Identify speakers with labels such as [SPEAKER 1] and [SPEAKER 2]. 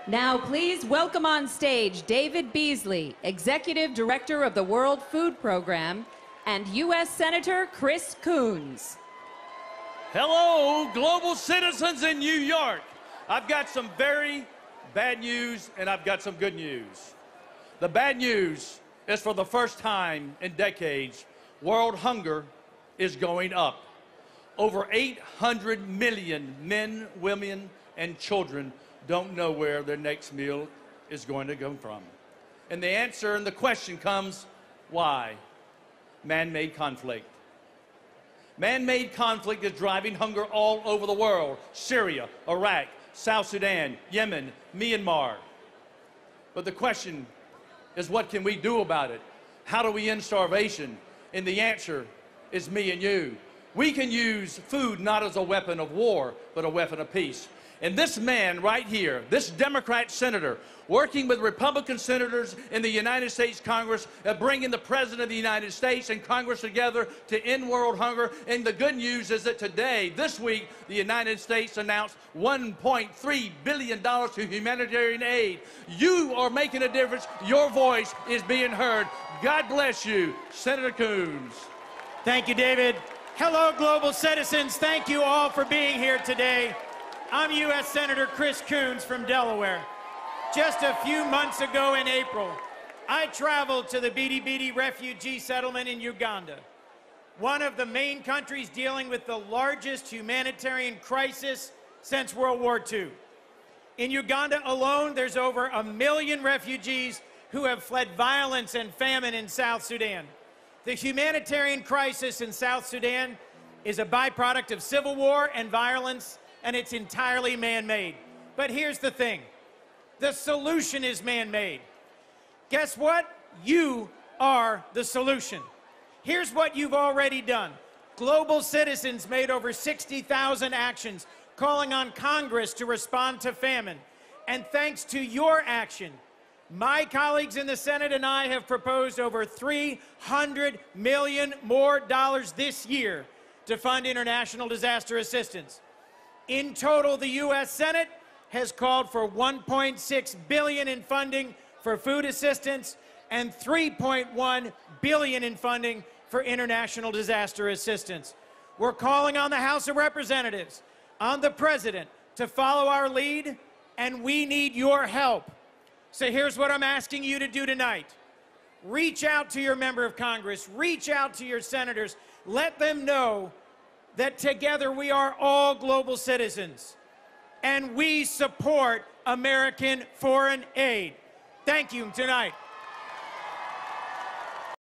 [SPEAKER 1] Now please welcome on stage David Beasley, Executive Director of the World Food Program, and U.S. Senator Chris Coons.
[SPEAKER 2] Hello, global citizens in New York. I've got some very bad news and I've got some good news. The bad news is for the first time in decades, world hunger is going up. Over 800 million men, women, and children don't know where their next meal is going to come from. And the answer and the question comes, why? Man-made conflict. Man-made conflict is driving hunger all over the world. Syria, Iraq, South Sudan, Yemen, Myanmar. But the question is, what can we do about it? How do we end starvation? And the answer is me and you. We can use food not as a weapon of war, but a weapon of peace. And this man right here, this Democrat senator, working with Republican senators in the United States Congress, bringing the President of the United States and Congress together to end world hunger. And the good news is that today, this week, the United States announced $1.3 billion to humanitarian aid. You are making a difference. Your voice is being heard. God bless you, Senator Coons.
[SPEAKER 3] Thank you, David. Hello, global citizens. Thank you all for being here today. I'm U.S. Senator Chris Coons from Delaware. Just a few months ago in April, I traveled to the Bidi refugee settlement in Uganda, one of the main countries dealing with the largest humanitarian crisis since World War II. In Uganda alone, there's over 1 million refugees who have fled violence and famine in South Sudan. The humanitarian crisis in South Sudan is a byproduct of civil war and violence, and it's entirely man-made. But here's the thing. The solution is man-made. Guess what? You are the solution. Here's what you've already done. Global citizens made over 60,000 actions calling on Congress to respond to famine. And thanks to your action, my colleagues in the Senate and I have proposed over $300 million more this year to fund international disaster assistance. In total, the U.S. Senate has called for $1.6 billion in funding for food assistance and $3.1 billion in funding for international disaster assistance. We're calling on the House of Representatives, on the President, to follow our lead, and we need your help. So here's what I'm asking you to do tonight. Reach out to your member of Congress, reach out to your senators, let them know that together we are all global citizens and we support American foreign aid. Thank you tonight.